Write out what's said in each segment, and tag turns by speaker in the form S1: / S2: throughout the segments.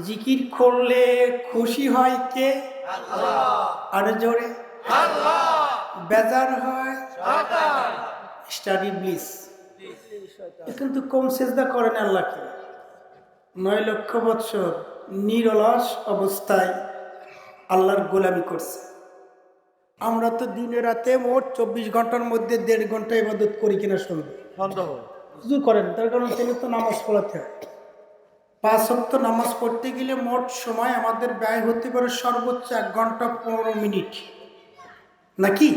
S1: জিকির করলে খুশি হয় কে? আরো জোরে। বেজার হয় স্টাডি ব্লিস। কিন্তু কম সেজদা করেন আল্লাহকে। 9 লক্ষ বৎসর নিরলস অবস্থায় আল্লাহর গোলামি করছে। আমরা তো দিনে রাতে মোট 24 ঘন্টার মধ্যে 1.5 ঘন্টা ইবাদত করি কিনা সন্দেহ করেন। তার কারণ তিনি তো নামাজ পড়াতে হয়। 5 ওয়াক্ত নামাজ পড়তে গেলে মোট সময় আমাদের ব্যয় হতে পারে সর্বোচ্চ 1 ঘন্টা 15 মিনিট, নাকি?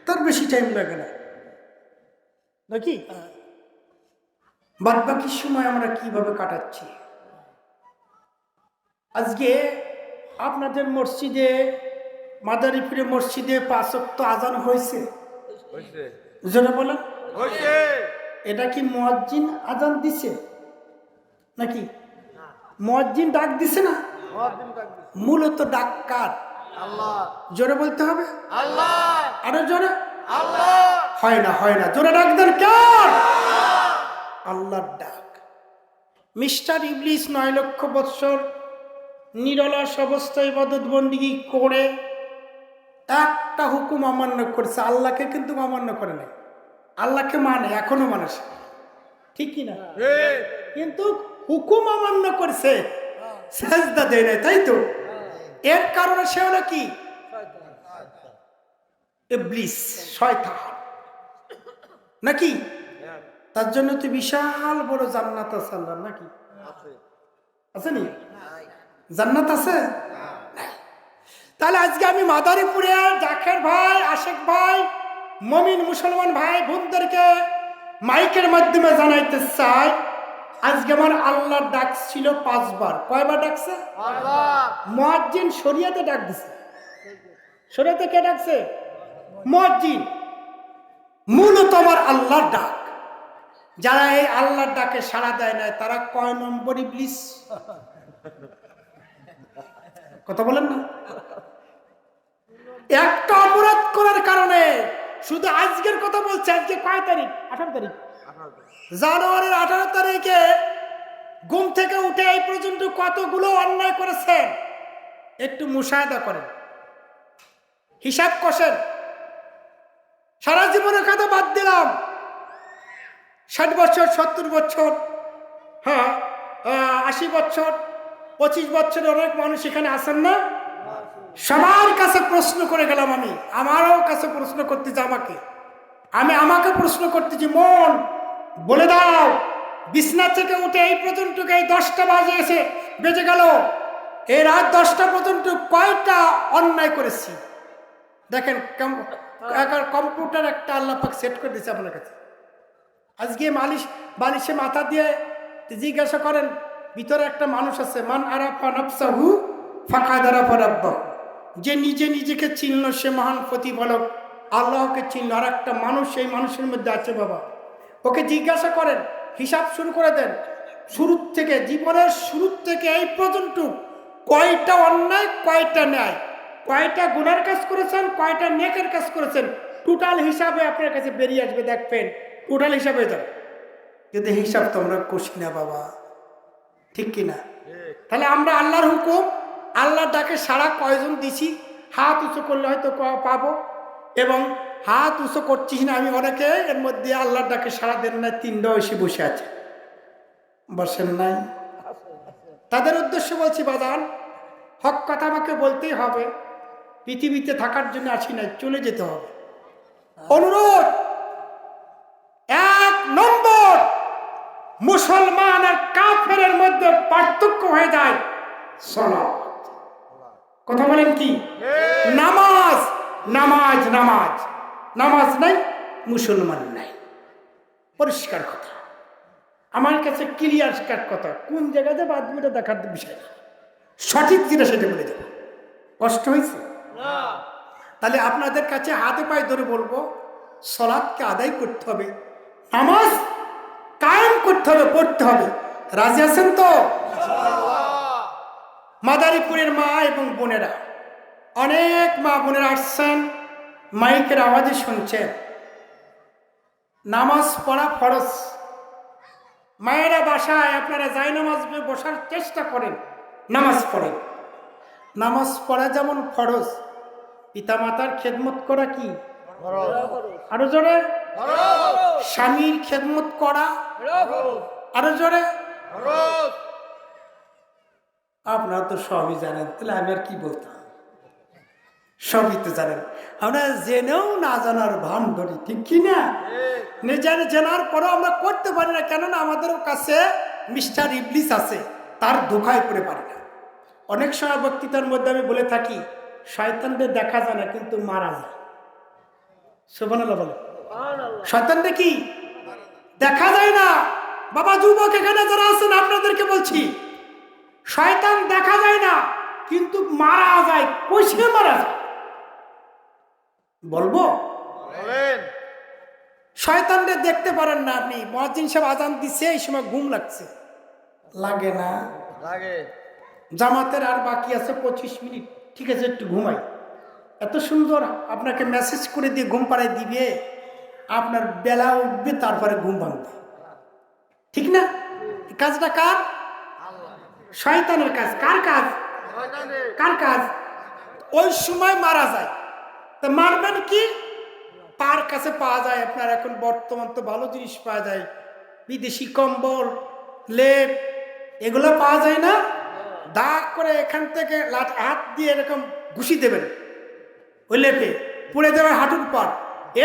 S1: তার বেশি টাইম লাগে না, নাকি? বাদ বাকি সময় আমরা কিভাবে কাটাচ্ছি? আজকে আপনাদের মসজিদে, মাদারীপুরে মসজিদে 5 ওয়াক্ত আজান হয়েছে? জোরে বলেন। এটা কি মুয়াজ্জিন আজান দিছে নাকি মুয়াজ্জিন ডাক দিছে? না, মূলত ডাক কার? জোরে বলতে হবে। আরো জোরে। হয় না, জোরে ডাক দেন কার? আল্লাহর ডাক। মিস্টার ইবলিস 9 লক্ষ বৎসর নিরলস অবস্থায় ইবাদত বন্দেগী করে একটা হুকুম অমান্য করছে, আল্লাহকে কিন্তু অমান্য করে নাই। আল্লাহকে মানে, এখনো মানে, ঠিক কিনা? কিন্তু হুকুম অমান্য করছে, সাজদা দেয় নাই, তাই তো? এর কারণে সে হলো কি? ইবলিস, শয়তান, নাকি? তার জন্য তো বিশাল বড় জান্নাত আছে আল্লাহর, নাকি? আছে নি? জান্নাত আছে? তাহলে আজকে আমি মাদারীপুরে জাকের ভাই, আশেক ভাই, মুমিন মুসলমান ভাই বোনদেরকে মাইকের মাধ্যমে জানাইতে চাই, আজকে আমার আল্লাহর ডাক ছিল 5 বার। কয়বার ডাকছে? মুয়াজ্জিন শরিয়াতে ডাক দিছে। শরিয়াতে কে ডাকছে? মুয়াজ্জিন। মূলত আমার আল্লাহর ডাক। যারা এই আল্লাহর ডাকে সাড়া দেয় না, তারা কয় নম্বর ইবলিস? কথা বলেন না। একটা অপরাধ করার কারণে, শুধু আজকের কথা বলছে, আজকে কয় তারিখ? 18 তারিখ। জানুয়ারির 18 তারিখে ঘুম থেকে উঠে এই পর্যন্ত কতগুলো অন্যায় করেছেন একটু মুশাহাদা করেন, হিসাব কষেন। সারা জীবনের কথা বাদ দিলাম, 60 বছর, 70 বছর, হ্যাঁ 80 বছর, 25 বছরের অনেক মানুষ এখানে আছেন না? সবার কাছে প্রশ্ন করে গেলাম আমি, আমারও কাছে প্রশ্ন করতেছি, আমাকে প্রশ্ন করতেছি, মন বলে দাও, বিছনা থেকে উঠে এই পর্যন্ত, এই 10টা বেজে গেল, এই রাত 10টা পর্যন্ত কয়টা অন্যায় করেছি? দেখেন, কম্পিউটার একটা আল্লাহ পাক সেট করে দিয়েছে আপনার কাছে। আজকে বালিশে মাথা দিয়ে জিজ্ঞাসা করেন, ভিতরে একটা মানুষ আছে, মান আরাফা নাফসাহু ফাকাদ আরাফা রাব্বাহু। যে নিজে নিজেকে চিনল সে মহান প্রতিপালক আল্লাহকে চিনল। আর একটা মানুষ সেই মানুষের মধ্যে আছে বাবা, ওকে জিজ্ঞাসা করেন, হিসাব শুরু করে দেন, শুরুর থেকে, জীবনের শুরুর থেকে এই পর্যন্ত কয়টা অন্যায়, কয়টা ন্যায়, কয়টা গুনার কাজ করেছেন, কয়টা নেকের কাজ করেছেন, টোটাল হিসাবে আপনার কাছে বেরিয়ে আসবে। দেখবেন টোটাল হিসাবে যাবে, কিন্তু হিসাব তো আমরা কষি না বাবা, ঠিক কিনা? তাহলে আমরা আল্লাহর হুকুম, আল্লাহর ডাকে সারা কয়জন দিছি? হাত উঁচু করলে হয়তো পাবো, এবং হাত উঁচু করছিস না আমি অনেকে, এর মধ্যে আল্লাহর ডাকে সারা দেন না, 3টা এসে বসে আছে, বসেন নাই? তাদের উদ্দেশ্য বলছি, বাজান হক কথা আমাকে বলতেই হবে, পৃথিবীতে থাকার জন্য আসি নাই, চলে যেতে হবে। অনুরোধ, 1 নম্বর, মুসলমান আর কাফেরের মধ্যে পার্থক্য হয়ে যায় সালাত। কথা বলেন কি? নামাজ, নামাজ, নামাজ, নামাজ নাই, মুসলমান নাই। পরিষ্কার কথা, আমার কাছে ক্লিয়ার কাট কথা। কোন জায়গাতে বাদমিটা দেখার বিষয় না, সঠিক যেটা সেটা বলে দেবো। কষ্ট হয়েছে? তাহলে আপনাদের কাছে হাতে পায়ে ধরে বলবো, সালাতকে আদায় করতে হবে, নামাজ কায়েম করতে হবে, পড়তে হবে। রাজি আছেন তো? মাদারীপুরের মা এবং বোনেরা, অনেক মা বোনেরা আসছেন, মাইকের আওয়াজে শুনছেন। নামাজ পড়া ফরজ, মায়েরা বাসায় আপনারা জায়নামাজ বসার চেষ্টা করেন, নামাজ পড়েন। নামাজ পড়া যেমন ফরজ, পিতামাতার খেদমত করা কি আরো জোরে, স্বামীর খেদমত করা আরো জোরে। আপনারা তো সবই জানেন, তাহলে আমি আর কি বলতাম, সবই তো জানেন। আমরা জেনেও না জানার ভান ধরি, ঠিক কি না? নিজের জানার পরেও আমরা করতে পারি না, কেননা আমাদের কাছে মিস্টার ইবলিস আছে, তার ধোঁকায় পড়ে পারি না। অনেক সময় বক্তৃতার মধ্যে আমি বলে থাকি, শয়তানদের দেখা যায় না কিন্তু মারা যায়। সুবহানাল্লাহ বলে, শয়তানদের কি দেখা যায় না? বাবা যুবক এখানে যারা আছেন আপনাদেরকে বলছি, শয়তান দেখা যায় না কিন্তু মারা যায়। কইসে মারা যায় বলবো? শয়তানদের দেখতে পারেন না আপনি। মুয়াজ্জিন সাহেব আজান দিচ্ছে, এই সময় ঘুম লাগছে, লাগে না? লাগে। জামাতের আর বাকি আছে 25 মিনিট, ঠিক আছে একটু ঘুমাই। এত সুন্দর আপনাকে মেসেজ করে দিয়ে ঘুম পাড়ায় দিবে, আপনার বেলা উঠবে, তারপরে ঘুম ভাঙবে, ঠিক না? কাজটা কার? শয়তানের কাজ। কার কাজ? কার কাজ? ওই সময় মারা যায়। তা মারবেন কি? তার কাছে পাওয়া যায় আপনার, এখন বর্তমান তো ভালো জিনিস পাওয়া যায়, বিদেশি কম্বল, লেপ, এগুলো পাওয়া যায় না? দাগ করে এখান থেকে হাত দিয়ে এরকম ঘুষি দেবেন ওই লেপে, পড়ে দেবেন হাঁটুর পর,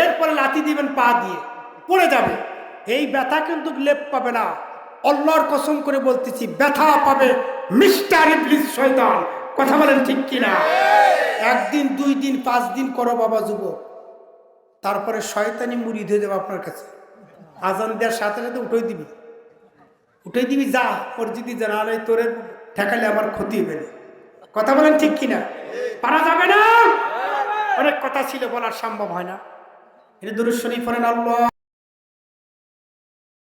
S1: এরপরে লাথি দিবেন পা দিয়ে, পড়ে যাবে। এই ব্যথা কিন্তু লেপ পাবে না, আল্লাহর কসম করে বলতেছি, ব্যথা পাবে মিস্টার ইবলিস শয়তান। কথা বলেন ঠিক কিনা? একদিন, 2 দিন, 5 দিন করো বাবা যুবক, তারপরে শয়তানি মুড়ি ধুয়ে দেবে আপনার কাছে। আজান দেওয়ার সাথে সাথে উঠে দিবি যা, ওর যদি জানা নেই তোরে ঠেকালে আমার ক্ষতি হবে না। কথা বলেন ঠিক কিনা? পারা যাবে না। অনেক কথা ছিল, বলার সম্ভব হয় না। এটা দুরূদ শরীফ পড়েন, আল্লাহ